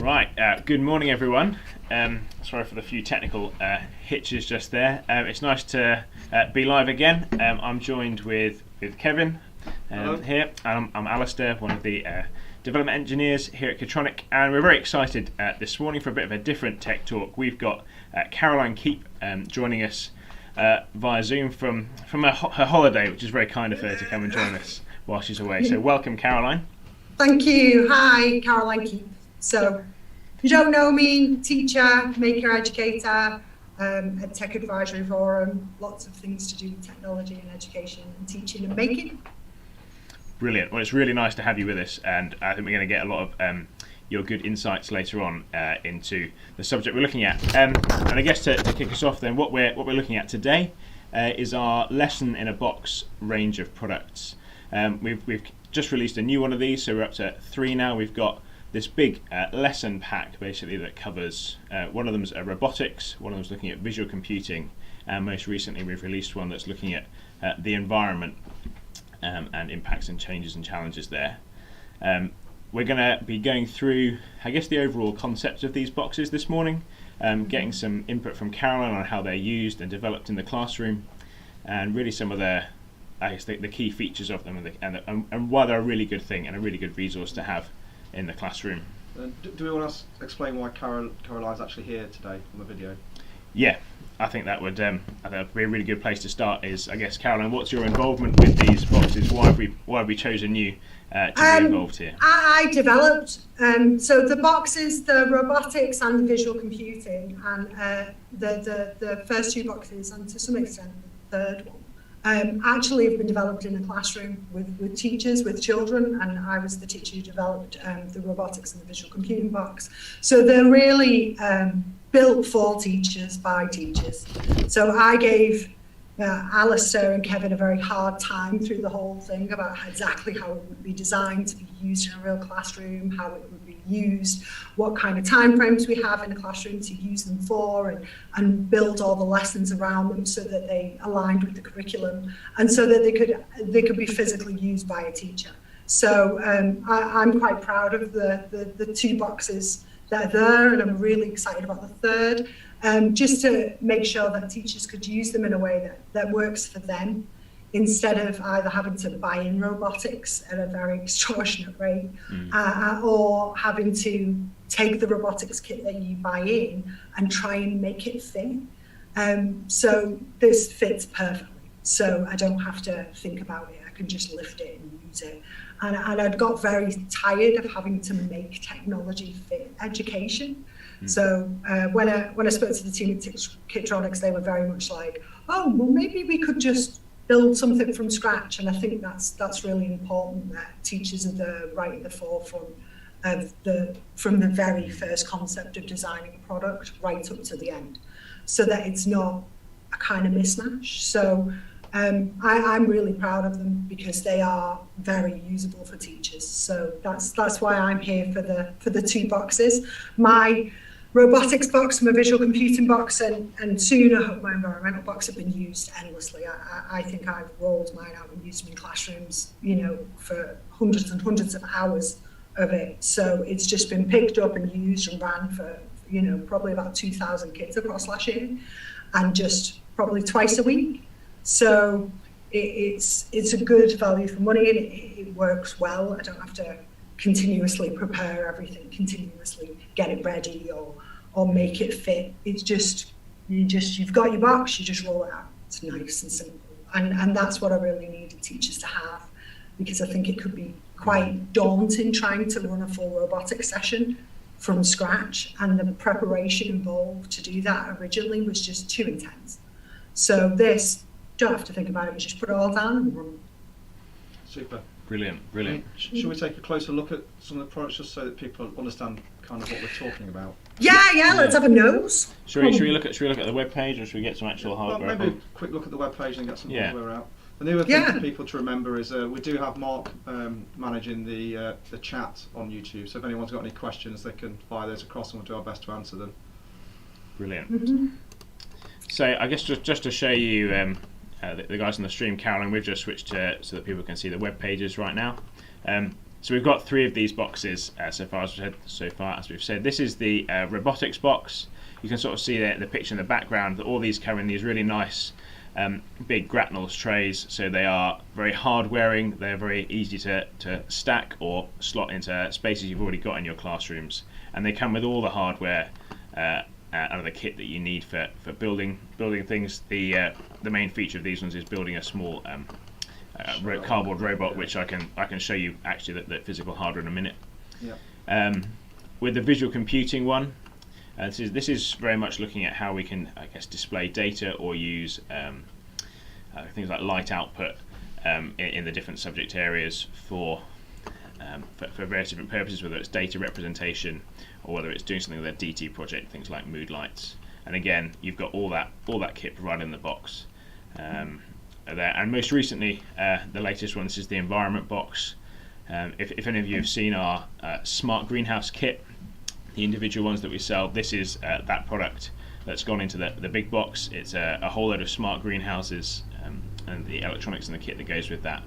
Right, good morning everyone. Sorry for the few technical hitches just there. It's nice to be live again. I'm joined with Kevin here, and I'm Alasdair, one of the development engineers here at Keytronic, and we're very excited this morning for a bit of a different tech talk. We've got Caroline Keep joining us via Zoom from her holiday, which is very kind of her to come and join us while she's away. So welcome, Caroline. Thank you. Hi, Caroline Keep. So, if you don't know me, teacher, maker, educator, at Tech Advisory Forum, lots of things to do with technology and education and teaching and making. Brilliant. Well, it's really nice to have you with us, and I think we're going to get a lot of your good insights later on into the subject we're looking at. And I guess to kick us off then, what we're looking at today is our lesson in a box range of products. We've just released a new one of these, so we're up to 3 now. We've got this big lesson pack basically that covers, one of them's robotics, one of them's looking at visual computing, and most recently we've released one that's looking at the environment and impacts and changes and challenges there. We're going to be going through, I guess, the overall concept of these boxes this morning, getting some input from Caroline on how they're used and developed in the classroom, and really some of the key features of them and why they're a really good thing and a really good resource to have in the classroom. Do we want to explain why Caroline's actually here today on the video? Yeah, I think that would be a really good place to start. Is, I guess, Caroline, what's your involvement with these boxes? Why have we chosen you to be involved here? I developed so the boxes, the robotics and the visual computing, and the first 2 boxes, and to some extent the third one, actually have been developed in a classroom with teachers, with children, and I was the teacher who developed the robotics and the visual computing box. So they're really built for teachers, by teachers. So I gave Alasdair and Kevin a very hard time through the whole thing about exactly how it would be designed to be used in a real classroom, how it would be used, what kind of time frames we have in the classroom to use them for, and build all the lessons around them so that they aligned with the curriculum and so that they could be physically used by a teacher. So I'm quite proud of the 2 boxes that are there, and I'm really excited about the third. Just to make sure that teachers could use them in a way that works for them, instead of either having to buy in robotics at a very extortionate rate, or having to take the robotics kit that you buy in and try and make it fit. So this fits perfectly. So I don't have to think about it. I can just lift it and use it. And I'd got very tired of having to make technology fit education. So when I spoke to the team at Keytronics, they were very much like, oh, well, maybe we could just build something from scratch. And I think that's really important, that teachers are right at the forefront of from the very first concept of designing a product right up to the end, so that it's not a kind of mismatch. So I'm really proud of them because they are very usable for teachers. So that's why I'm here for the 2 boxes. My robotics box, my visual computing box, and soon I hope my environmental box have been used endlessly. I think I've rolled mine out and used them in classrooms, for hundreds and hundreds of hours of it. So it's just been picked up and used and ran for, probably about 2,000 kids across last year, and just probably twice a week. So it's a good value for money, and it works well. I don't have to continuously prepare everything, continuously get it ready or make it fit. It's just you've got your box, you just roll it out. It's nice and simple, and that's what I really needed teachers to have, because I think it could be quite daunting trying to run a full robotics session from scratch, and the preparation involved to do that originally was just too intense. So this, don't have to think about it, you just put it all down and run. Super. Brilliant. Should we take a closer look at some of the products just so that people understand kind of what we're talking about? Yeah. Let's have a nose. Should we look at the web page, or should we get some actual hardware? Maybe a quick look at the web page and get some hardware out. The other thing for people to remember is we do have Mark managing the chat on YouTube. So if anyone's got any questions, they can fire those across, and we'll do our best to answer them. Brilliant. So I guess just to show you. The guys on the stream, Caroline, we've just switched to so that people can see the web pages right now. So we've got 3 of these boxes so far as we've said. This is the robotics box. You can sort of see the picture in the background that all these come in these really nice big grapnels trays. So they are very hard wearing. They're very easy to stack or slot into spaces you've already got in your classrooms, and they come with all the hardware and the kit that you need for building things. The main feature of these ones is building a small cardboard robot, which I can show you actually the physical hardware in a minute. Yeah. With the visual computing one, this is very much looking at how we can, I guess, display data or use things like light output in the different subject areas for various different purposes, whether it's data representation or whether it's doing something with a DT project, things like mood lights. And again, you've got all that kit provided in the box. There. And most recently, the latest one, this is the environment box. If any of you have seen our smart greenhouse kit, the individual ones that we sell, this is that product that's gone into the big box. It's a whole load of smart greenhouses and the electronics and the kit that goes with that,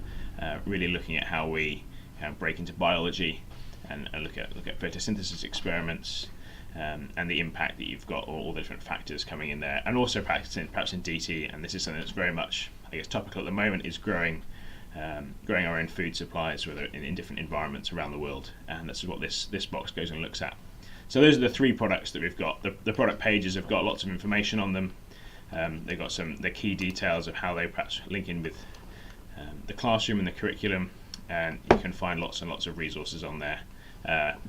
really looking at how we break into biology and look at photosynthesis experiments and the impact that you've got, all the different factors coming in there, and also perhaps in DT. And this is something that's very much, I guess, topical at the moment, is growing our own food supplies, whether in different environments around the world, and this is what this box goes and looks at. So those are the 3 products that we've got. The product pages have got lots of information on them. They've got the key details of how they perhaps link in with the classroom and the curriculum, and you can find lots and lots of resources on there,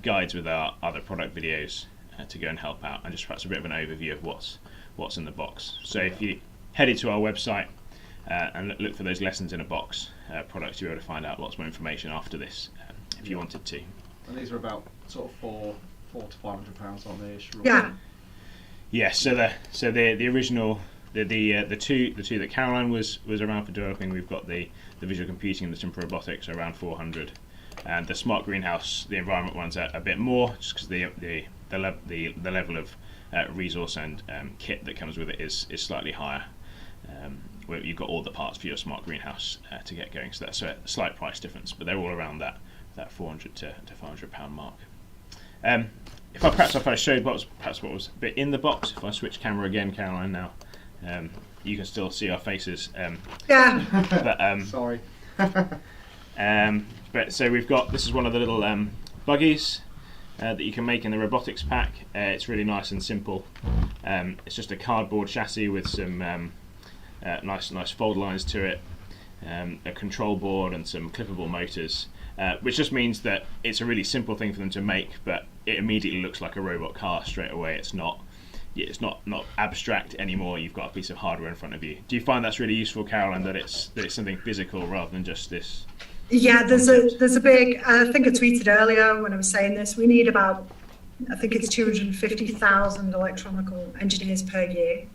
guides with our other product videos to go and help out, and just perhaps a bit of an overview of what's in the box. So if you headed to our website and look for those lessons in a box products, you'll be able to find out lots more information after this if you wanted to. And these are about sort of £400 to £500 on the issue. Yeah. Yes. So the original the two that Caroline was around for developing, we've got the visual computing and the simple robotics around 400, and the smart greenhouse, the environment ones are a bit more, just because the level of resource and kit that comes with it is slightly higher. Where you've got all the parts for your smart greenhouse to get going, so that's a slight price difference, but they're all around that £400 to £500 mark. If I showed what was a bit in the box, if I switch camera again, Caroline, now you can still see our faces. Yeah. But, sorry. But so we've got, this is one of the little buggies that you can make in the robotics pack. It's really nice and simple. It's just a cardboard chassis with some nice fold lines to it, a control board and some clippable motors, which just means that it's a really simple thing for them to make, but it immediately looks like a robot car straight away. It's not abstract anymore. You've got a piece of hardware in front of you. Do you find that's really useful, Caroline, that it's something physical rather than just this? Yeah, there's a big, I think I tweeted earlier when I was saying this, we need about, I think it's 250,000 electronical engineers per year.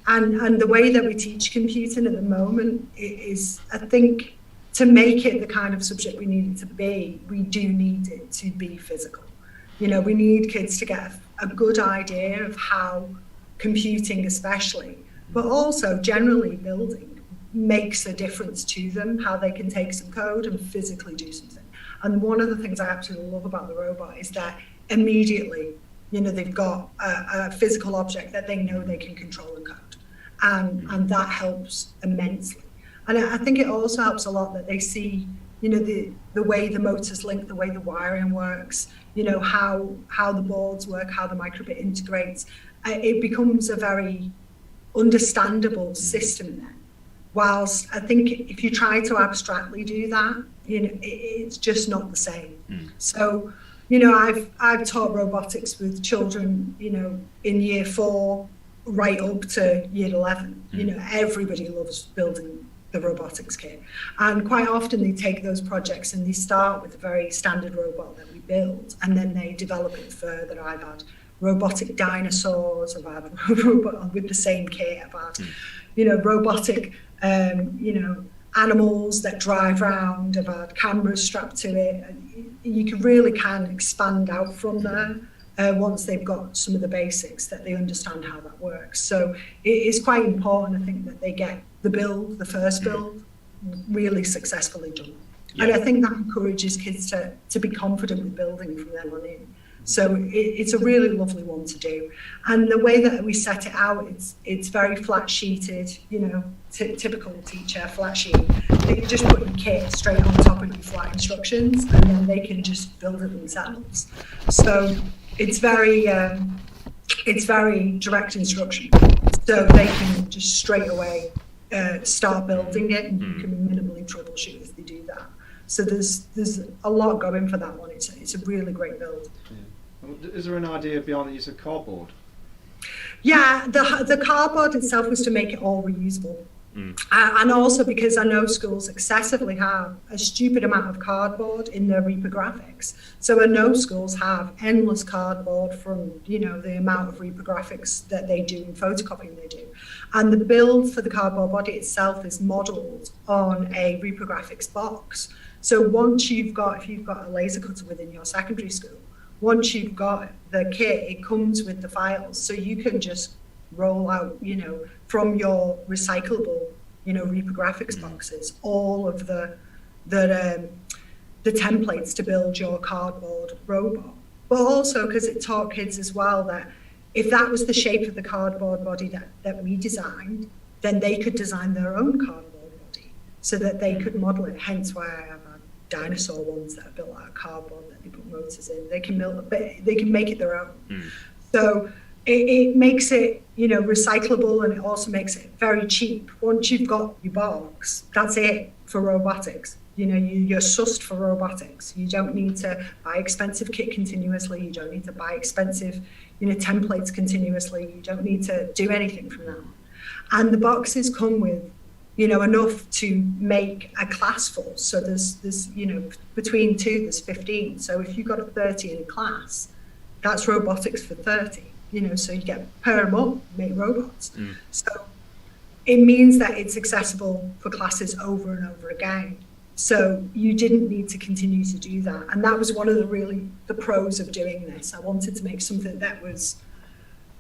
And the way that we teach computing at the moment is, I think, to make it the kind of subject we need it to be, we do need it to be physical. You know, we need kids to get a good idea of how computing especially, but also generally building, makes a difference to them, how they can take some code and physically do something. And one of the things I absolutely love about the robot is that immediately, you know, they've got a physical object that they know they can control and code. And that helps immensely. And I think it also helps a lot that they see, you know, the way the motors link, the way the wiring works, you know, how the boards work, how the microbit integrates. It becomes a very understandable system then. Whilst I think if you try to abstractly do that, you know, it's just not the same. So, you know, I've taught robotics with children, you know, in year 4 right up to year 11. You know, everybody loves building the robotics kit. And quite often they take those projects and they start with a very standard robot that we build, and then they develop it further. I've had robotic dinosaurs, I've had robot with the same kit, I've had, you know, robotic, you know, animals that drive around, I've had cameras strapped to it. And you can really kind of expand out from there once they've got some of the basics, that they understand how that works. So it is quite important, I think, that they get the first build, really successfully done. And I think that encourages kids to be confident with building from then on in. So it's a really lovely one to do. And the way that we set it out, it's very flat sheeted, you know, typical teacher flat sheet. They can just put your kit straight on top of your flat instructions, and then they can just build it themselves. So it's very direct instruction. So they can just straight away start building it, and you can minimally troubleshoot as they do that. So there's a lot going for that one. It's a really great build. Yeah. Is there an idea behind the use of cardboard? Yeah, the cardboard itself was to make it all reusable. And also because I know schools excessively have a stupid amount of cardboard in their reprographics. So I know schools have endless cardboard from, you know, the amount of reprographics that they do and photocopying they do. And the build for the cardboard body itself is modelled on a reprographics box. So once if you've got a laser cutter within your secondary school, once you've got the kit, it comes with the files. So you can just roll out, you know, from your recyclable, you know, reprographics boxes, all of the templates to build your cardboard robot. But also because it taught kids as well that if that was the shape of the cardboard body that we designed, then they could design their own cardboard body so that they could model it. Hence why I have dinosaur ones that are built out of cardboard that they put motors in. They can make it their own. So it makes it, you know, recyclable, and it also makes it very cheap. Once you've got your box, that's it for robotics. You know, you're sussed for robotics. You don't need to buy expensive kit continuously. You don't need to buy expensive, you know, templates continuously. You don't need to do anything from that. And the boxes come with, you know, enough to make a class full. So there's you know, between two, there's 15. So if you've got a 30 in a class, that's robotics for 30. You know, so you get pair them up, make robots. So it means that it's accessible for classes over and over again. So you didn't need to continue to do that. And that was one of the pros of doing this. I wanted to make something that was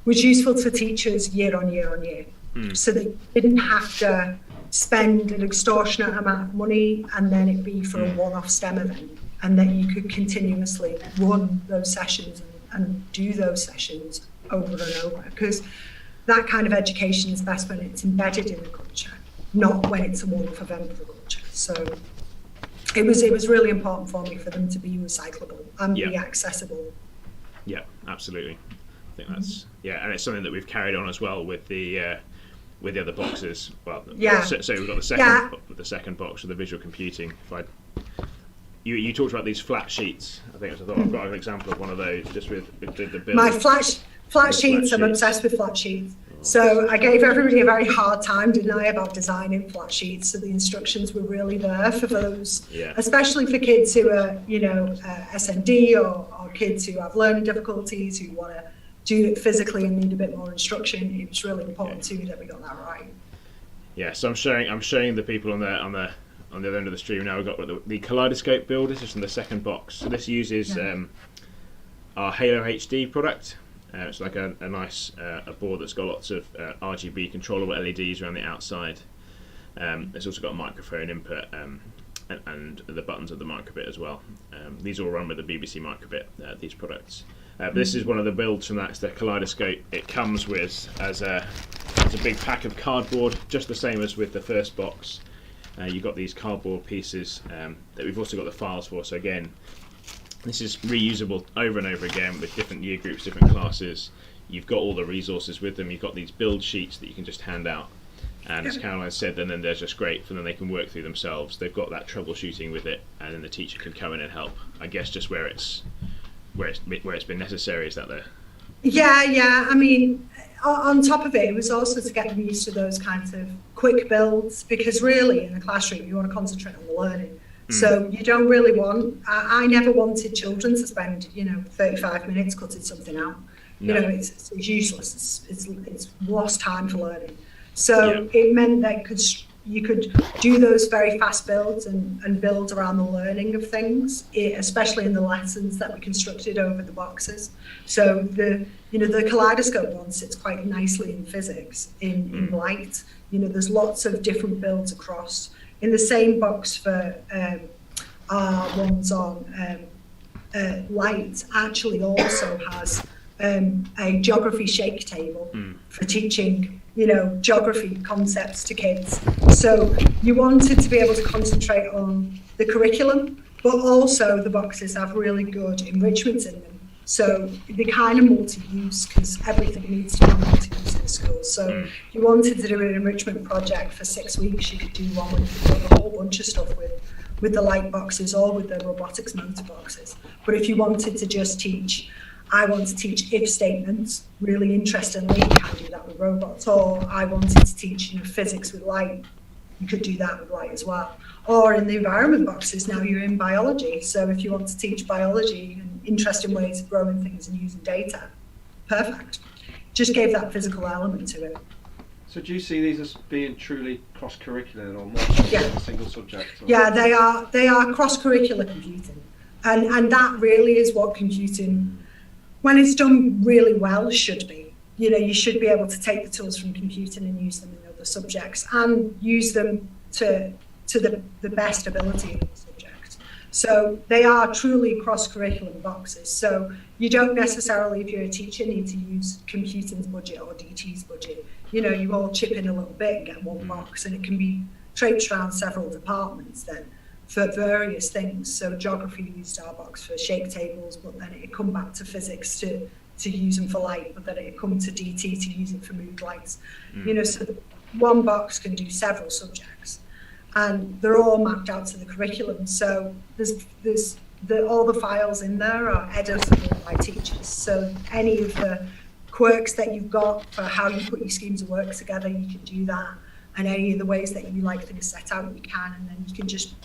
useful for teachers year on year on year. So they didn't have to spend an extortionate amount of money and then it be for a one-off STEM event, and that you could continuously run those sessions and do those sessions over and over, because that kind of education is best when it's embedded in the culture, not when it's a one-off event for the culture. So it was really important for me for them to be recyclable and be accessible. Yeah, absolutely. I think that's and it's something that we've carried on as well with the other boxes. Well, so we've got the second box with the visual computing. You talked about these flat sheets. I thought I've got an example of one of those just with the build. My flat sheets. I'm obsessed with flat sheets. So I gave everybody a very hard time, didn't I, about designing flat sheets. So the instructions were really there for those, especially for kids who are, you know, SND or kids who have learning difficulties, who want to do it physically and need a bit more instruction. It was really important to me that we got that right. Yeah. So I'm showing the people on the other end of the stream now. We've got the kaleidoscope build. This is from the second box. So this uses our Halo HD product. It's like a nice a board that's got lots of RGB controllable LEDs around the outside. It's also got a microphone input and the buttons of the microbit as well. These all run with the BBC microbit, these products. But this is one of the builds from that. It's the kaleidoscope. It comes with as a big pack of cardboard, just the same as with the first box. You've got these cardboard pieces that we've also got the files for. So again, this is reusable over and over again with different year groups, different classes. You've got all the resources with them. You've got these build sheets that you can just hand out. And as Caroline said, then they're just great for them. They can work through themselves. They've got that troubleshooting with it, and then the teacher can come in and help. I guess just where it's been necessary. Is that there? Yeah. I mean, on top of it, it was also to get them used to those kinds of quick builds, because really in the classroom you want to concentrate on the learning. So you don't really I never wanted children to spend, 35 minutes cutting something out. No. It's useless. It's lost time for learning. So it meant that you could do those very fast builds and build around the learning of things, especially in the lessons that we constructed over the boxes. So the kaleidoscope one sits quite nicely in physics, in light. There's lots of different builds across. In the same box for our ones on light actually also has a geography shake table for teaching, geography concepts to kids. So you wanted to be able to concentrate on the curriculum, but also the boxes have really good enrichments in them. So they're kind of multi-use because everything needs to be multi-use in schools. So if you wanted to do an enrichment project for 6 weeks, you could do one with a whole bunch of stuff with the light boxes or with the robotics motor boxes. But if you wanted to just teach, I want to teach if statements, really interestingly, you can do that with robots. Or I wanted to teach physics with light, you could do that with light as well. Or in the environment boxes, now you're in biology. So if you want to teach biology and interesting ways of growing things and using data, perfect. Just gave that physical element to it. So do you see these as being truly cross-curricular or more than a single subject? Or? Yeah, they are cross-curricular computing. And that really is what computing, when it's done really well, should be. You should be able to take the tools from computing and use them in other subjects and use them to the best ability of the subject. So they are truly cross-curriculum boxes. So you don't necessarily, if you're a teacher, need to use computing's budget or DT's budget. You all chip in a little bit and get one box, and it can be traipsed around several departments then for various things. So geography used our box for shake tables, but then it come back to physics to use them for light, but then it come to DT to use it for mood lights. So one box can do several subjects, and they're all mapped out to the curriculum. So there's all the files in there are editable by teachers. So any of the quirks that you've got for how you put your schemes of work together, you can do that. And any of the ways that you like things set out, you can, and then you can just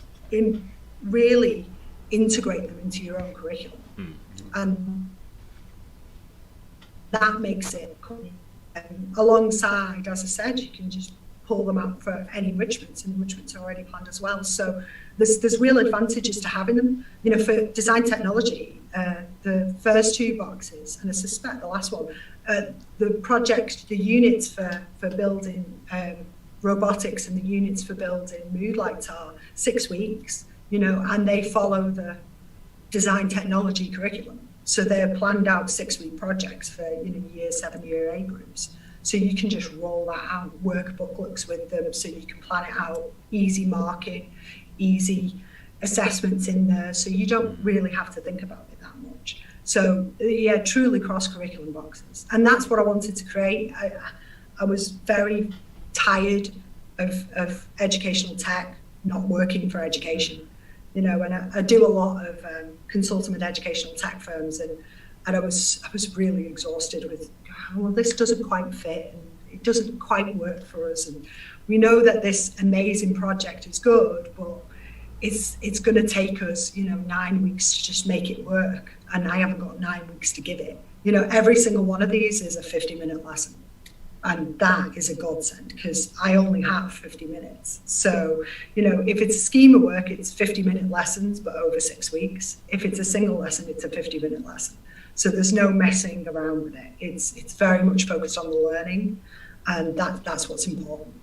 really integrate them into your own curriculum. And that makes it alongside, as I said, you can just pull them out for any enrichments, and enrichments are already planned as well. So there's real advantages to having them. For design technology, the first two boxes, and I suspect the last one, the units for building robotics and the units for building mood lights are 6 weeks, and they follow the design technology curriculum. So they're planned out 6-week projects for year 7, year 8 groups. So you can just roll that out, work booklets with them, so you can plan it out, easy marking, easy assessments in there. So you don't really have to think about it that much. So yeah, truly cross-curriculum boxes. And that's what I wanted to create. I was very tired of educational tech not working for education. And I do a lot of consulting with educational tech firms, and I was really exhausted with, well, this doesn't quite fit and it doesn't quite work for us, and we know that this amazing project is good, but it's going to take us 9 weeks to just make it work, and I haven't got 9 weeks to give it. Every single one of these is a 50-minute lesson. And that is a godsend because I only have 50 minutes. So, if it's a scheme of work, it's 50-minute lessons, but over 6 weeks. If it's a single lesson, it's a 50-minute lesson. So there's no messing around with it. It's very much focused on the learning, and that's what's important.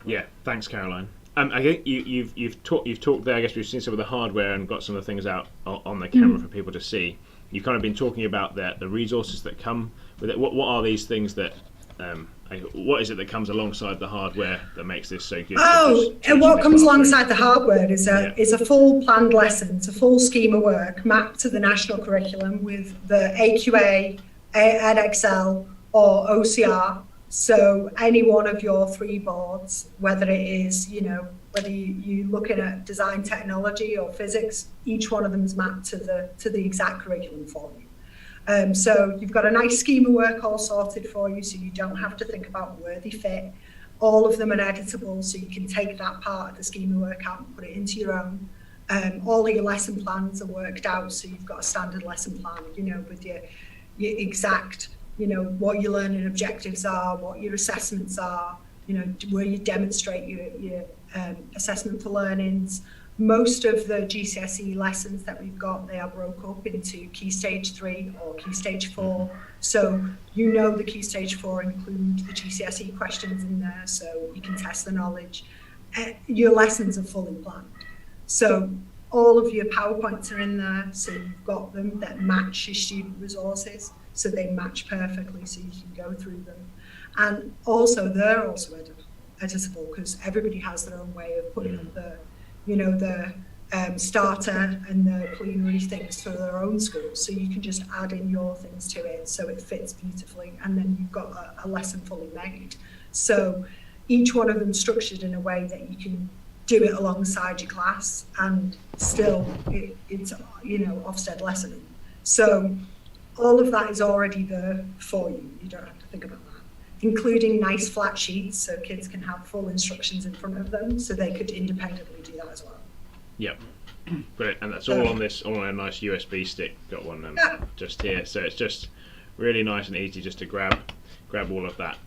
Yeah, thanks, Caroline. I think you've talked there. I guess we've seen some of the hardware and got some of the things out on the camera for people to see. You've kind of been talking about the resources that come with it. What are these things that? What is it that comes alongside the hardware that makes this so good? And what comes alongside the hardware is a full planned lesson. It's a full scheme of work mapped to the national curriculum with the AQA, EdXL, or OCR. So any one of your 3 boards, whether it is, whether you're looking at design technology or physics, each one of them is mapped to the exact curriculum for you. So you've got a nice scheme of work all sorted for you, so you don't have to think about worthy fit. All of them are editable, so you can take that part of the scheme of work out and put it into your own. All of your lesson plans are worked out, so you've got a standard lesson plan, with your exact, what your learning objectives are, what your assessments are, where you demonstrate your assessment for learnings. Most of the GCSE lessons that we've got, they are broke up into Key Stage 3 or Key Stage 4. So the Key Stage 4 include the GCSE questions in there, so you can test the knowledge. Your lessons are fully planned. So all of your PowerPoints are in there, so you've got them that match your student resources, so they match perfectly, so you can go through them. And also, they're also editable, because everybody has their own way of putting on the, the starter and the plenary things for their own schools. So you can just add in your things to it, so it fits beautifully, and then you've got a lesson fully made. So each one of them structured in a way that you can do it alongside your class, and still it's Ofsted lessoning. So all of that is already there for you. You don't have to think about that, including nice flat sheets so kids can have full instructions in front of them, so they could independently do that as well. Yep. Brilliant. And that's all on a nice USB stick. Got one just here, so it's just really nice and easy just to grab all of that.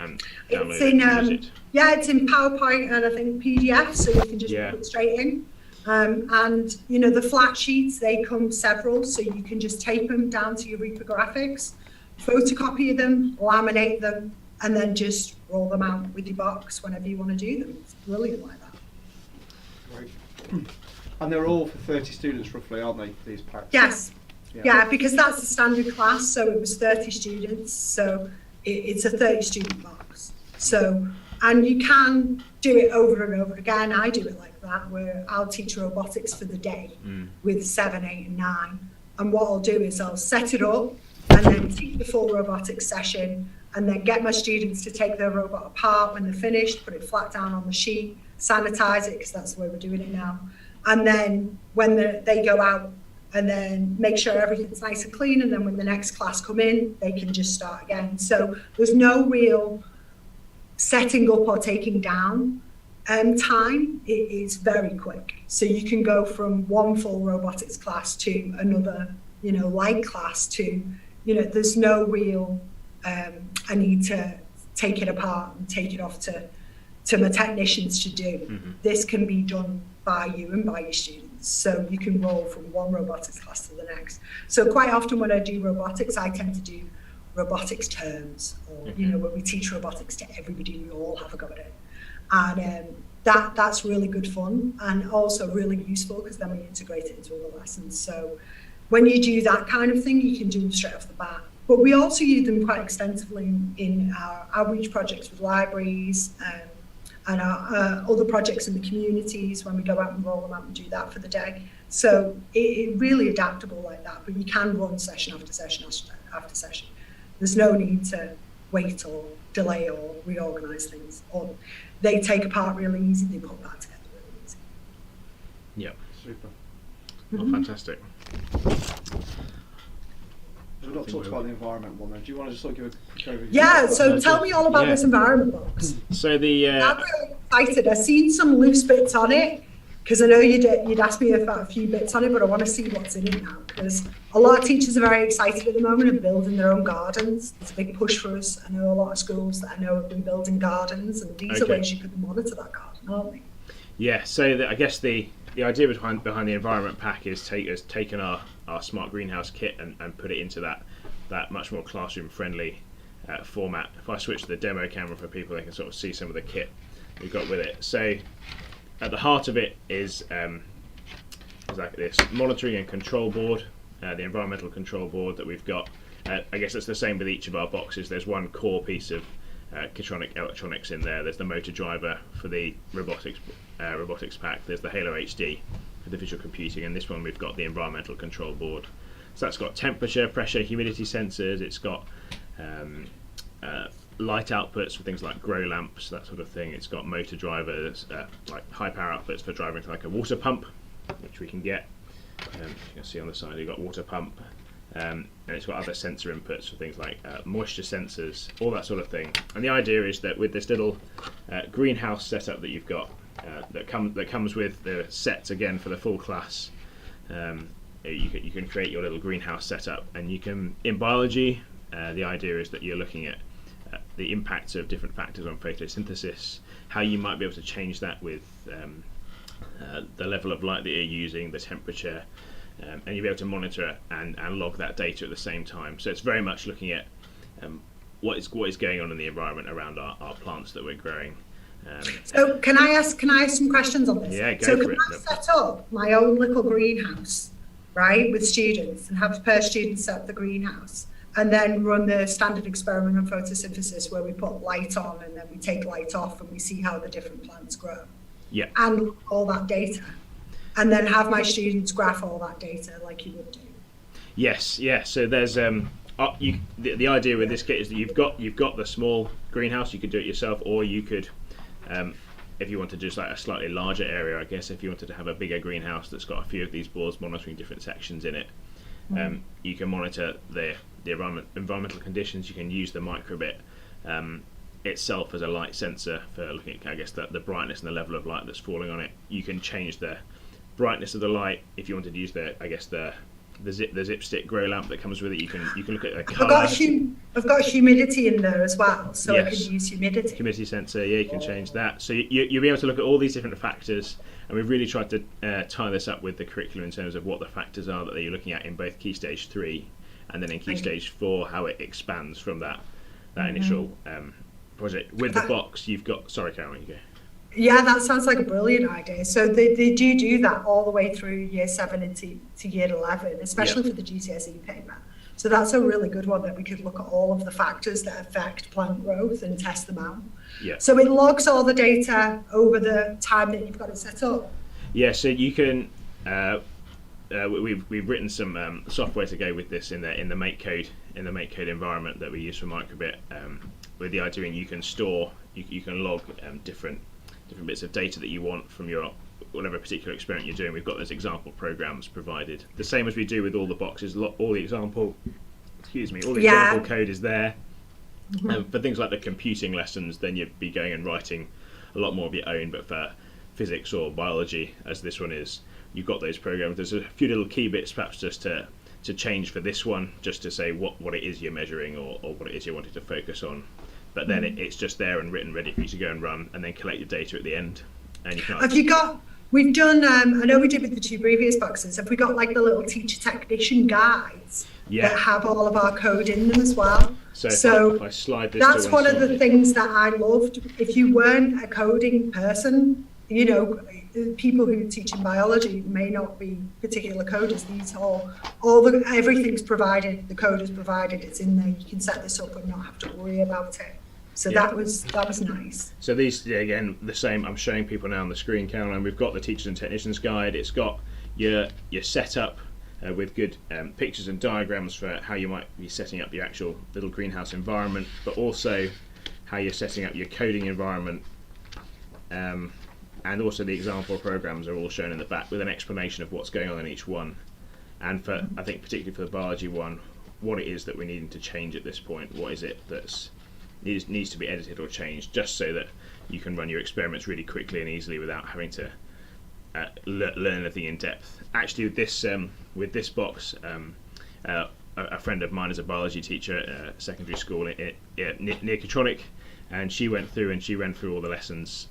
And download it. It's in PowerPoint and I think PDF, so you can just put it straight in. And the flat sheets, they come several, so you can just tape them down to your reprographics, photocopy them, laminate them, and then just roll them out with your box whenever you want to do them. It's brilliant like that. Great. And they're all for 30 students roughly, aren't they, these packs? Yes. Yeah, because that's the standard class, so it was 30 students, so it's a 30 student box. So, and you can do it over and over again. I do it like that, where I'll teach robotics for the day with 7, 8 and 9. And what I'll do is I'll set it up and then teach the full robotics session, and then get my students to take their robot apart when they're finished, put it flat down on the sheet, sanitize it, because that's the way we're doing it now. And then when they go out, and then make sure everything's nice and clean, and then when the next class come in, they can just start again. So there's no real setting up or taking down time. It is very quick. So you can go from one full robotics class to another, light class to, there's no real, I need to take it apart and take it off to my technicians to do. Mm-hmm. This can be done by you and by your students. So you can roll from one robotics class to the next. So quite often when I do robotics, I tend to do robotics terms, or where we teach robotics to everybody, we all have a go at it. And that's really good fun, and also really useful, because then we integrate it into other lessons. So when you do that kind of thing, you can do them straight off the bat. But we also use them quite extensively in our outreach projects with libraries, and our other projects in the communities, when we go out and roll them out and do that for the day. So it's really adaptable like that, but you can run session after session after session. There's no need to wait or delay or reorganise things. Or they take apart really easy, they put back together really easy. Yep. Super. Oh, fantastic. We've not talked about the environment one, though. Do you want to just sort of give a quick overview? Yeah, so tell me all about this environment box. So the I'm really excited. I've seen some loose bits on it, because I know you'd asked me about a few bits on it, but I want to see what's in it now, because a lot of teachers are very excited at the moment of building their own gardens. It's a big push for us. I know a lot of schools that I know have been building gardens, and these are ways you could monitor that garden, aren't they? Yeah, so I guess the idea behind the environment pack is taken our smart greenhouse kit and put it into that much more classroom friendly format. If I switch to the demo camera for people, they can sort of see some of the kit we've got with it. So at the heart of it is like this monitoring and control board, the environmental control board that we've got. I guess it's the same with each of our boxes. There's one core piece of Kitronic electronics in there. There's the motor driver for the robotics pack. There's the Halo HD for the visual computing, and this one we've got the environmental control board. So that's got temperature, pressure, humidity sensors. It's got light outputs for things like grow lamps, that sort of thing. It's got motor drivers, like high power outputs for driving to like a water pump, which we can get. You can see on the side you've got water pump. And it's got other sensor inputs for things like moisture sensors, all that sort of thing. And the idea is that with this little greenhouse setup that you've got, that comes with the sets again for the full class, you can create your little greenhouse setup, and you can, in biology, the idea is that you're looking at the impacts of different factors on photosynthesis, how you might be able to change that with the level of light that you're using, the temperature, and you'll be able to monitor and log that data at the same time. So it's very much looking at what is going on in the environment around our plants that we're growing. So can I ask some questions on this? Yeah, go so for can it. I set up my own little greenhouse, right, with students, and have per student set up the greenhouse, and then run the standard experiment on photosynthesis where we put light on and then we take light off and we see how the different plants grow? Yeah. And look at all that data, and then have my students graph all that data like you would do. Yes, yeah. So there's the idea with this kit is that you've got the small greenhouse. You could do it yourself, or you could, if you wanted just like a slightly larger area, I guess, if you wanted to have a bigger greenhouse that's got a few of these boards monitoring different sections in it, you can monitor the environmental conditions. You can use the microbit itself as a light sensor for looking at, I guess, the brightness and the level of light that's falling on it. You can change the brightness of the light if you wanted to use the zip stick grow lamp that comes with it. You can look at the colour. I've got humidity in there as well, so Yes. I can use humidity Sensor. Yeah, you can change that. So you'll be able to look at all these different factors, and we've really tried to tie this up with the curriculum in terms of what the factors are that you're looking at in both Key Stage 3 and then in Key Stage 4, how it expands from that initial project. With the box, you've got... Sorry, Caroline, you go. Yeah, that sounds like a brilliant idea. So they do that all the way through year 7 into year 11, especially for the GCSE paper. So that's a really good one, that we could look at all of the factors that affect plant growth and test them out. Yeah. So it logs all the data over the time that you've got it set up. Yeah, so you can... we've written some software to go with this in the MakeCode environment that we use for microbit. With the idea you can store, you can log different bits of data that you want from your whatever particular experiment you're doing. We've got those example programs provided, the same as we do with all the boxes. All the example code is there. For things like the computing lessons, then you'd be going and writing a lot more of your own. But for physics or biology, as this one is, you've got those programs. There's a few little key bits perhaps just to change for this one, just to say what it is you're measuring or what it is you're wanting to focus on. But then it's just there and written, ready for you to go and run, and then collect your data at the end. And you can. We've done, I know we did with the 2 previous boxes, have we got like the little teacher technician guides that have all of our code in them as well? So if I slide this, that's one of the things that I loved. If you weren't a coding person, you know, people who teach in biology may not be particular coders. Everything's provided, the code is provided, it's in there. You can set this up and not have to worry about it. So that was nice. So these, again, the same. I'm showing people now on the screen, Caroline. We've got the Teachers and Technicians Guide. It's got your setup with good pictures and diagrams for how you might be setting up your actual little greenhouse environment, but also how you're setting up your coding environment. And also the example programs are all shown in the back with an explanation of what's going on in each one. And for, I think particularly for the biology one, what it is that we're needing to change at this point. What is it that's needs to be edited or changed, just so that you can run your experiments really quickly and easily without having to learn anything in depth. Actually, with this box, a friend of mine is a biology teacher at a secondary school near Catronic, and she went through and she ran through all the lessons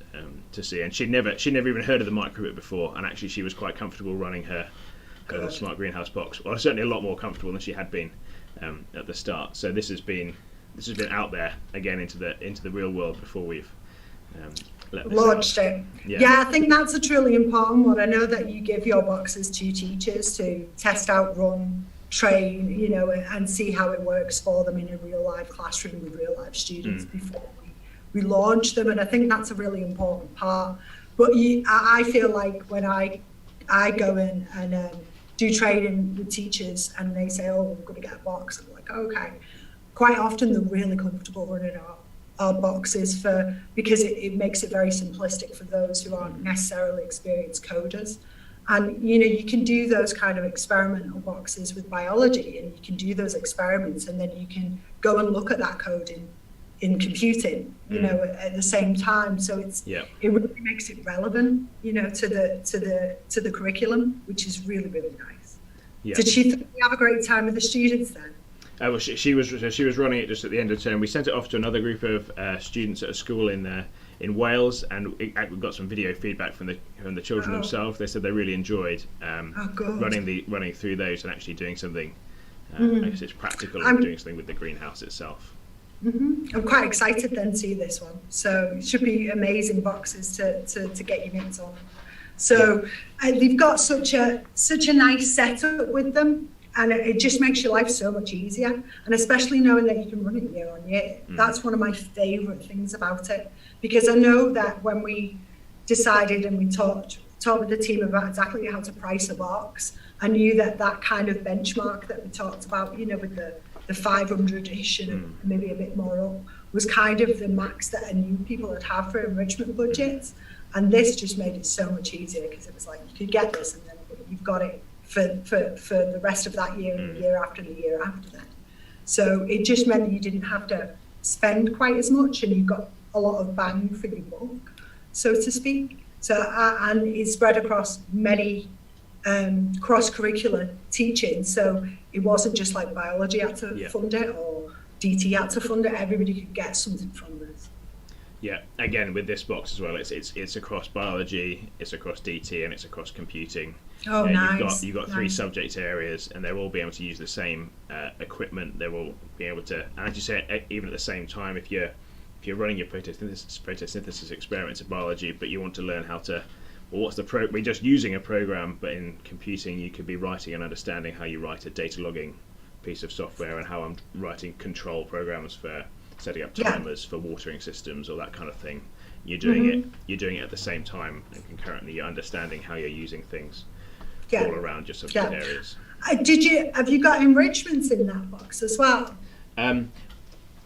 to see, and she'd never even heard of the microbit before, and actually she was quite comfortable running her smart greenhouse box. Well, certainly a lot more comfortable than she had been at the start. So this has been out there again into the real world before we've launched it. Yeah, I think that's a truly important one. I know that you give your boxes to teachers to test out, run, train, you know, and see how it works for them in a real life classroom with real life students before we launch them. And I think that's a really important part. But I feel like when I go in and do training with teachers and they say, oh, we're going to get a box, I'm like, okay. Quite often they're really comfortable running our boxes because it makes it very simplistic for those who aren't necessarily experienced coders. And, you know, you can do those kind of experimental boxes with biology, and you can do those experiments, and then you can go and look at that code in computing, you know, at the same time. So it really makes it relevant, you know, to the curriculum, which is really, really nice. Yeah. Did she have a great time with the students then? Well, she was running it just at the end of term. We sent it off to another group of students at a school in Wales, and we got some video feedback from the children themselves. They said they really enjoyed running through those and actually doing something. I guess it's practical and doing something with the greenhouse itself. I'm quite excited then to see this one. So it should be amazing boxes to get your mitts on. So they've got such a nice setup with them, and it just makes your life so much easier. And especially knowing that you can run it year on year. That's one of my favourite things about it, because I know that when we decided and we talked with the team about exactly how to price a box, I knew that kind of benchmark that we talked about, with the 500-ish and maybe a bit more up, was kind of the max that I knew people would have for enrichment budgets. And this just made it so much easier, because it was like you could get this and then you've got it for the rest of that year and the year after that. So it just meant that you didn't have to spend quite as much, and you got a lot of bang for your buck, so to speak. So and it's spread across many cross-curricular teaching. So it wasn't just like biology had to fund it or DT had to fund it. Everybody could get something from this. Yeah, again with this box as well, it's across biology, it's across DT, and it's across computing. Oh, nice. You've got 3 subject areas, and they'll all be able to use the same equipment. They will be able to, and as you say, even at the same time, if you're running your photosynthesis experiments in biology, but you want to learn how to, well, we're just using a program, but in computing you could be writing and understanding how you write a data logging piece of software, and how I'm writing control programs for setting up timers for watering systems or that kind of thing. You're doing it at the same time, and concurrently you're understanding how you're using things all around your subject areas. Have you got enrichments in that box as well?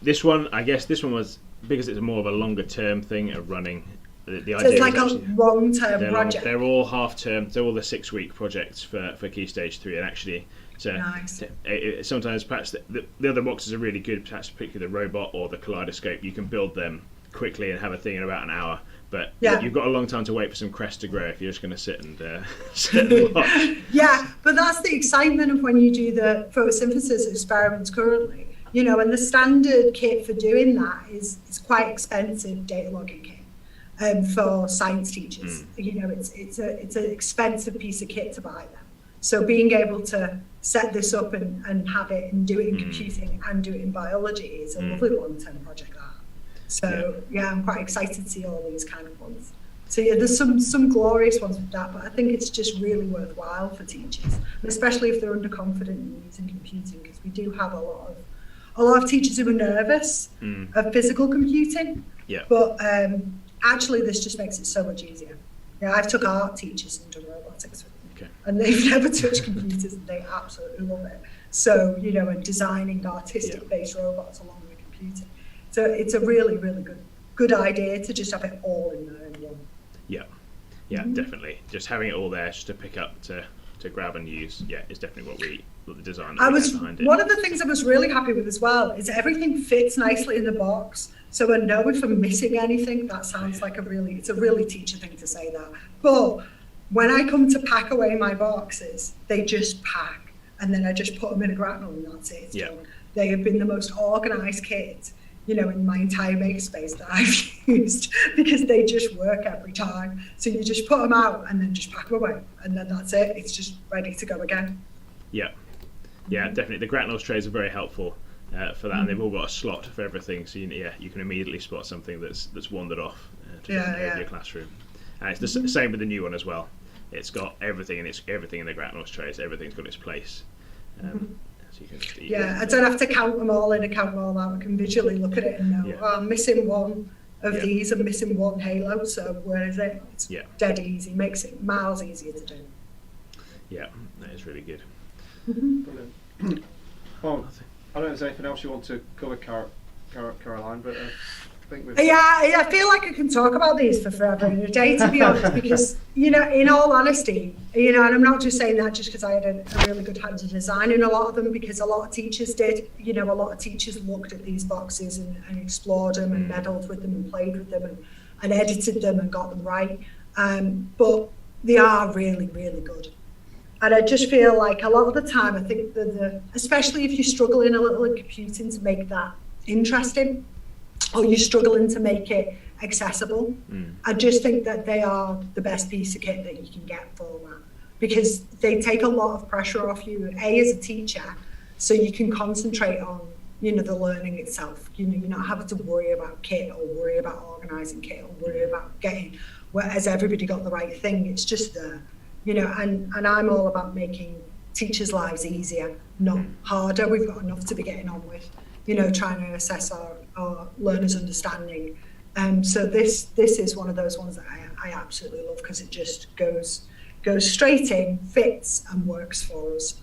This one was, because it's more of a longer term thing of running. The idea so it's like a long-term project. They're all half-term. They're all the 6-week projects for Key Stage 3, and actually, sometimes perhaps the other boxes are really good. Perhaps particularly the robot or the kaleidoscope, you can build them quickly and have a thing in about an hour. But you've got a long time to wait for some crest to grow if you're just going to sit and watch. Yeah, but that's the excitement of when you do the photosynthesis experiments currently. And the standard kit for doing that is quite expensive data logging kit. For science teachers, it's an expensive piece of kit to buy them. So being able to set this up and have it and do it in computing and do it in biology is a lovely long-term project. So I'm quite excited to see all these kind of ones. So there's some glorious ones with that, but I think it's just really worthwhile for teachers, and especially if they're underconfident in using computing, because we do have a lot of teachers who are nervous of physical computing. Yeah. But actually, this just makes it so much easier. I've took art teachers and done robotics with them, and they've never touched computers, and they absolutely love it. So, and designing artistic-based robots along with computing. So it's a really, really good idea to just have it all in there in one. Yeah, definitely. Just having it all there, just to pick up, to grab and use. Yeah, is definitely what the design behind it. One of the things I was really happy with as well is everything fits nicely in the box. So I know if I'm missing anything, that sounds like it's a really teacher thing to say that. But when I come to pack away my boxes, they just pack, and then I just put them in a grapnel, and that's it. It's done. They have been the most organised kit, in my entire makerspace that I've used, because they just work every time. So you just put them out and then just pack them away, and then that's it. It's just ready to go again. Yeah, definitely. The grapnels trays are very helpful for that, and they've all got a slot for everything. So you can immediately spot something that's wandered off to your classroom. And it's the same with the new one as well. It's got everything, and it's everything in the grapnels trays. Everything's got its place. So you can I don't have to count them all in and count them all out. I can visually look at it and know, I'm missing one of these, I'm missing one halo, so where is it? It's dead easy, makes it miles easier to do. Yeah, that is really good. Brilliant. Well, I don't know if there's anything else you want to cover, Caroline, but I think we've... I feel like I can talk about these for forever and a day, to be honest, because, in all honesty, and I'm not just saying that just because I had a really good hand in designing a lot of them, because a lot of teachers did. A lot of teachers looked at these boxes and explored them and meddled with them and played with them and edited them and got them right. But they are really, really good. And I just feel like a lot of the time, I think that especially if you're struggling a little in computing to make that interesting, or you're struggling to make it accessible, I just think that they are the best piece of kit that you can get for that, because they take a lot of pressure off you, as a teacher, so you can concentrate on the learning itself. You're not having to worry about kit or worry about organising kit or worry about getting, has everybody got the right thing? It's just there, and I'm all about making teachers' lives easier, not harder. We've got enough to be getting on with, trying to assess our learners' understanding. So this is one of those ones that I absolutely love, because it just goes straight in, fits and works for us.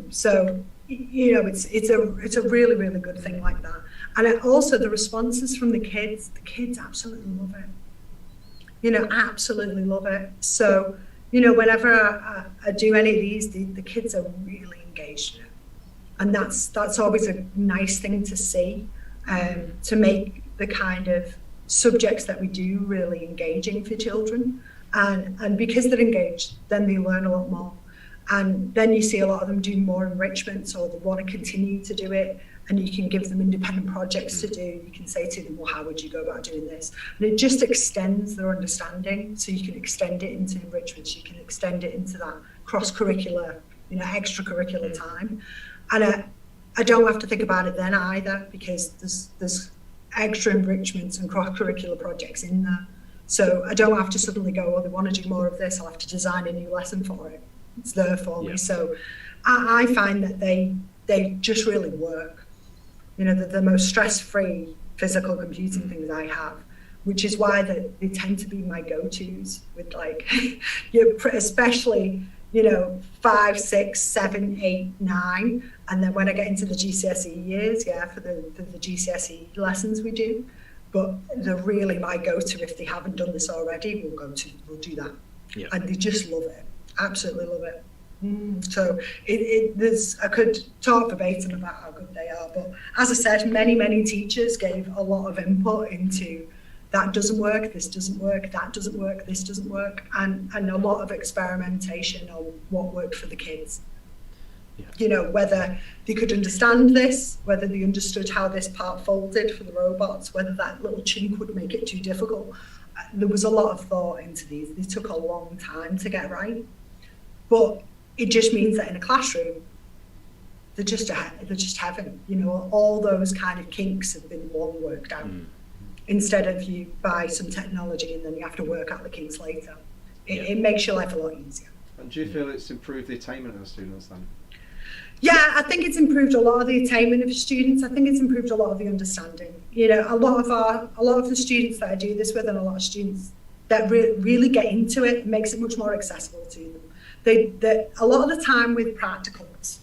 So it's a really, really good thing like that. And also the responses from the kids absolutely love it. Absolutely love it. So whenever I do any of these, the kids are really engaged in it, and that's always a nice thing to see, to make the kind of subjects that we do really engaging for children, and because they're engaged, then they learn a lot more, and then you see a lot of them do more enrichments, or they want to continue to do it, and you can give them independent projects to do. You can say to them, well, how would you go about doing this? And it just extends their understanding. So you can extend it into enrichments, you can extend it into that cross-curricular, extracurricular time. And I don't have to think about it then either, because there's extra enrichments and cross-curricular projects in there. So I don't have to suddenly go, oh, they want to do more of this, I'll have to design a new lesson for it. It's there for me. So I find that they just really work. They're the most stress-free physical computing things I have, which is why they tend to be my go-tos with especially 5, 6, 7, 8, 9, and then when I get into the GCSE years, for the GCSE lessons we do. But they're really my go-to. If they haven't done this already, we'll do that, and they just love it, absolutely love it. So I could talk verbatim about how good they are, but as I said, many teachers gave a lot of input into that doesn't work, this doesn't work, that doesn't work, this doesn't work, and a lot of experimentation on what worked for the kids. Whether they could understand this, whether they understood how this part folded for the robots, whether that little chink would make it too difficult. There was a lot of thought into these. They took a long time to get right, but it just means that in a classroom, they're just heaven. All those kind of kinks have been long worked out. Instead of you buy some technology and then you have to work out the kinks later. It makes your life a lot easier. And do you feel it's improved the attainment of the students then? Yeah, I think it's improved a lot of the attainment of students. I think it's improved a lot of the understanding. A lot of the students that I do this with, and a lot of students that really get into it, makes it much more accessible to them. A lot of the time with practicals,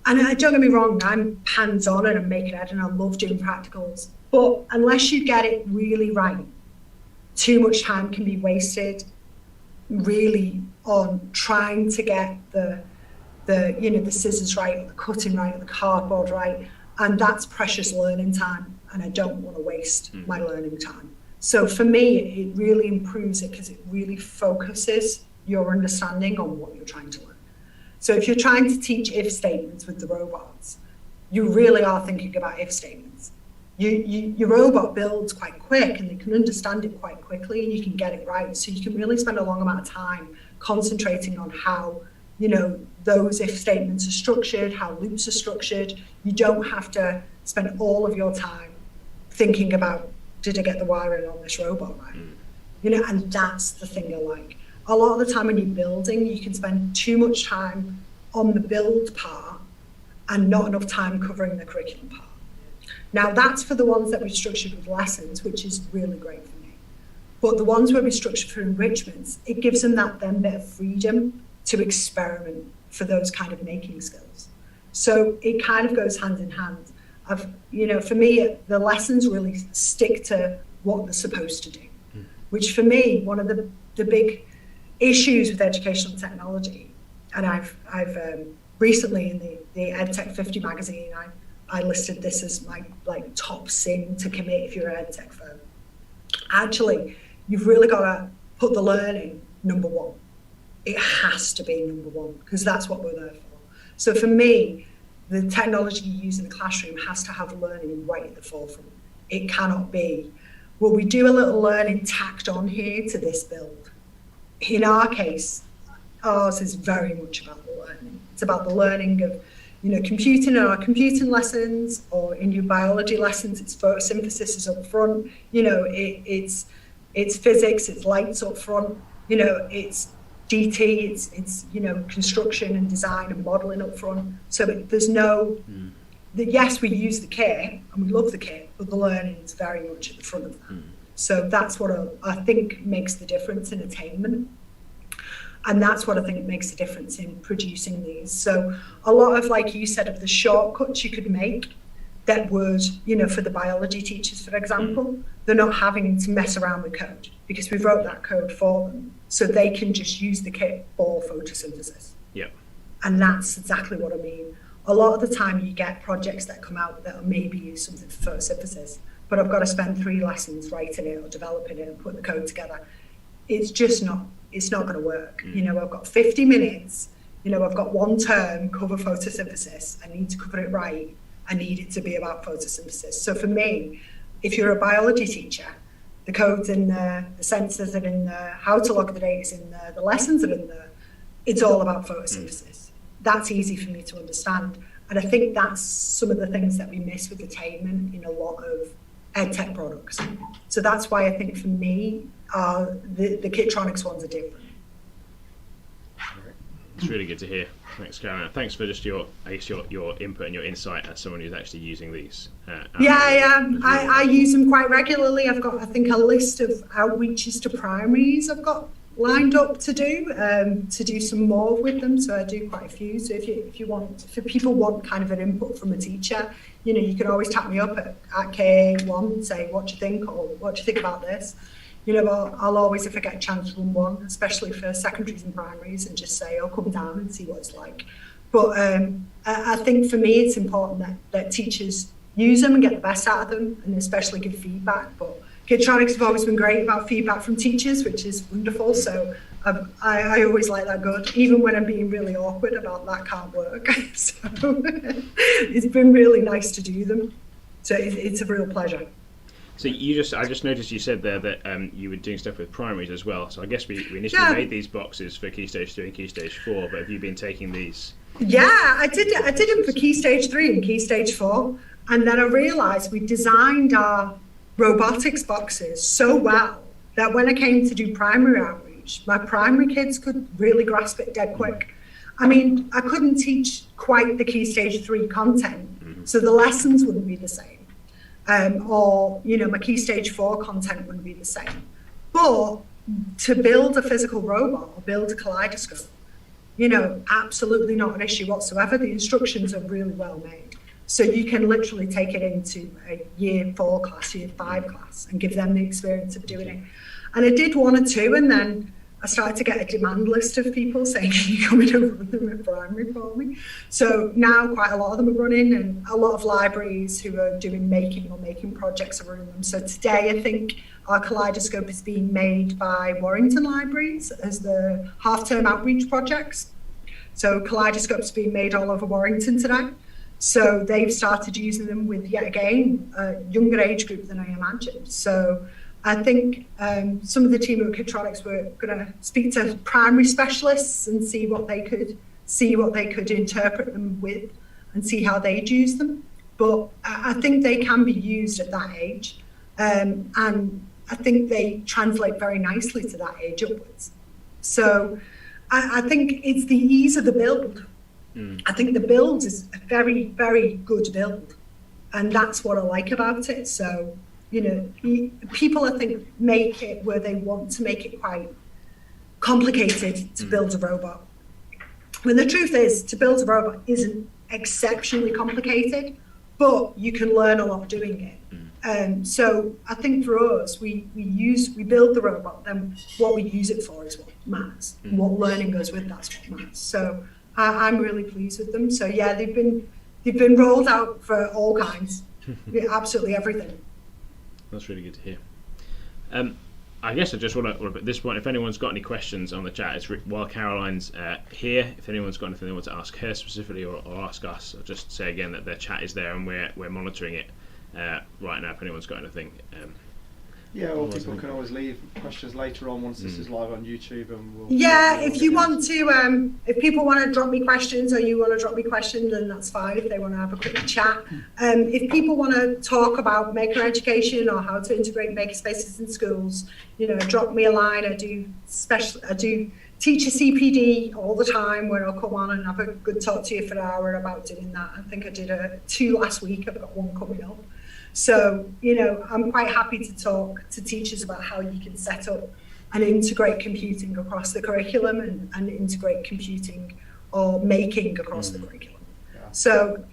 and don't get me wrong, I'm hands-on and I'm making it, and I love doing practicals, but unless you get it really right, too much time can be wasted really on trying to get the scissors right, or the cutting right, or the cardboard right, and that's precious learning time, and I don't want to waste my learning time. So for me, it really improves it, because it really focuses your understanding on what you're trying to learn. So if you're trying to teach if statements with the robots, you really are thinking about if statements. Your robot builds quite quick, and they can understand it quite quickly, and you can get it right. So you can really spend a long amount of time concentrating on how those if statements are structured, how loops are structured. You don't have to spend all of your time thinking about, did I get the wiring on this robot right? And that's the thing I like. A lot of the time when you're building, you can spend too much time on the build part and not enough time covering the curriculum part. Now that's for the ones that we structured with lessons, which is really great for me. But the ones where we structured for enrichments, it gives them that bit of freedom to experiment for those kind of making skills. So it kind of goes hand in hand. For me, the lessons really stick to what they're supposed to do, which for me, one of the big issues with educational technology, and I've recently in the EdTech 50 magazine, I listed this as my top sin to commit if you're an EdTech firm. Actually, you've really got to put the learning number one. It has to be number one, because that's what we're there for. So for me, the technology you use in the classroom has to have learning right at the forefront. It cannot be, well, we do a little learning tacked on here to this build. In our case, ours is very much about the learning. It's about the learning of, computing in our computing lessons, or in your biology lessons, it's photosynthesis is up front. It's physics, it's lights up front. It's DT, it's construction and design and modelling up front. So there's no. Yes, we use the kit and we love the kit, but the learning is very much at the front of that. So that's what I think makes the difference in attainment. And that's what I think makes the difference in producing these. So a lot of, like you said, of the shortcuts you could make that would, for the biology teachers, for example, they're not having to mess around with code because we wrote that code for them. So they can just use the kit for photosynthesis. Yeah. And that's exactly what I mean. A lot of the time you get projects that come out that maybe use something for photosynthesis, but I've got to spend 3 lessons writing it or developing it and putting the code together. It's not going to work. I've got 50 minutes, I've got 1 term, cover photosynthesis. I need to cover it right. I need it to be about photosynthesis. So for me, if you're a biology teacher, the code's in there, the sensors are in there, how to log the data is in there, the lessons are in there. It's all about photosynthesis. That's easy for me to understand. And I think that's some of the things that we miss with attainment in a lot of EdTech products. So that's why I think for me, the Kitronics ones are different. It's really good to hear. Thanks, Karen. Thanks for just your input and your insight as someone who's actually using these. I use them quite regularly. I've got, I think, a list of outreaches to primaries I've got lined up to do some more with them. So I do quite a few. So if people want kind of an input from a teacher, you can always tap me up at K1 and say, what do you think? Or what do you think about this? I'll always, if I get a chance, run one, especially for secondaries and primaries, and just say, come down and see what it's like. But I think for me, it's important that teachers use them and get the best out of them, and especially give feedback. But Kitronics have always been great about feedback from teachers, which is wonderful. So I always like that good, even when I'm being really awkward about that can't work. So it's been really nice to do them. So it's a real pleasure. So I just noticed you said there that you were doing stuff with primaries as well. So I guess we initially made these boxes for Key Stage 3 and Key Stage 4, but have you been taking these? Yeah, I did them for Key Stage 3 and Key Stage 4. And then I realised we designed our robotics boxes so well that when I came to do primary outreach, my primary kids could really grasp it dead quick. I mean, I couldn't teach quite the Key Stage 3 content, so the lessons wouldn't be the same. Or my Key Stage 4 content wouldn't be the same. But to build a physical robot or build a kaleidoscope, absolutely not an issue whatsoever. The instructions are really well made. So you can literally take it into a year 4 class, year 5 class, and give them the experience of doing it. And I did 1 or 2, and then I started to get a demand list of people saying, can you come in and run them at primary for me? So now quite a lot of them are running, and a lot of libraries who are doing making projects are running them. So today I think our kaleidoscope is being made by Warrington Libraries as the half-term outreach projects. So kaleidoscope's being made all over Warrington today. So they've started using them with, yet again, a younger age group than I imagined. So I think some of the team at Kitronics were going to speak to primary specialists and see what they could interpret them with and see how they'd use them. But I think they can be used at that age. And I think they translate very nicely to that age upwards. So I think it's the ease of the build. I think the build is a very, very good build. And that's what I like about it. So, people, I think, make it where they want to make it quite complicated to build a robot. When the truth is, to build a robot isn't exceptionally complicated, but you can learn a lot doing it. So I think for us, we build the robot, then what we use it for is what matters. What learning goes with, that's what matters. So I'm really pleased with them. So yeah, they've been rolled out for all kinds, absolutely everything. That's really good to hear. I guess I just want to, at this point, if anyone's got any questions on the chat, it's while Caroline's here. If anyone's got anything they want to ask her specifically or ask us, I'll just say again that their chat is there and we're monitoring it right now. If anyone's got anything, Yeah, or people can always leave questions later on once this is live on YouTube, and we'll. If you want to, if people want to drop me questions, or you want to drop me questions, then that's fine. If they want to have a quick chat, if people want to talk about maker education or how to integrate maker spaces in schools, drop me a line. I do teacher CPD all the time, where I'll come on and have a good talk to you for an hour about doing that. I think I did 2 last week. I've got 1 coming up. So, I'm quite happy to talk to teachers about how you can set up and integrate computing across the curriculum and integrate computing or making across the curriculum. Yeah. So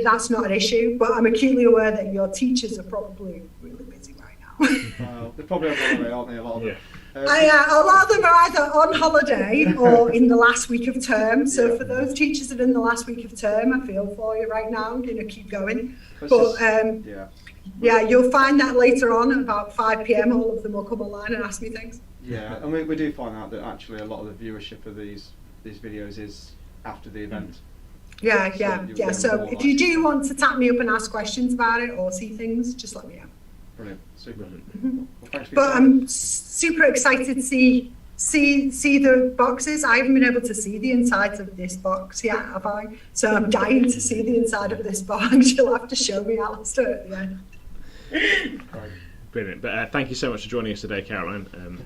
that's not an issue, but I'm acutely aware that your teachers are probably really busy right now. Well, they're probably on holiday, aren't they, a lot of them? A lot of them are either on holiday or in the last week of term. So for those teachers that are in the last week of term, I feel for you right now. Keep going. But you'll find that later on at about 5 p.m. all of them will come online and ask me things. Yeah, and we do find out that actually a lot of the viewership of these videos is after the event. Yeah. So if you do want to tap me up and ask questions about it or see things, just let me know. Brilliant, super. Well, thanks for but I'm super excited to see the boxes. I haven't been able to see the insides of this box yet, have I? So I'm dying to see the inside of this box. You'll have to show me, Alasdair, at the end. Brilliant. But thank you so much for joining us today, Caroline.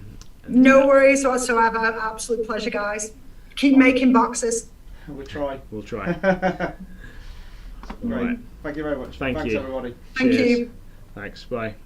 No worries whatsoever. Absolute pleasure, guys. Keep making boxes. We'll try. Great. Right. Thank you very much. Thanks everybody. Thank you. Thanks. Bye.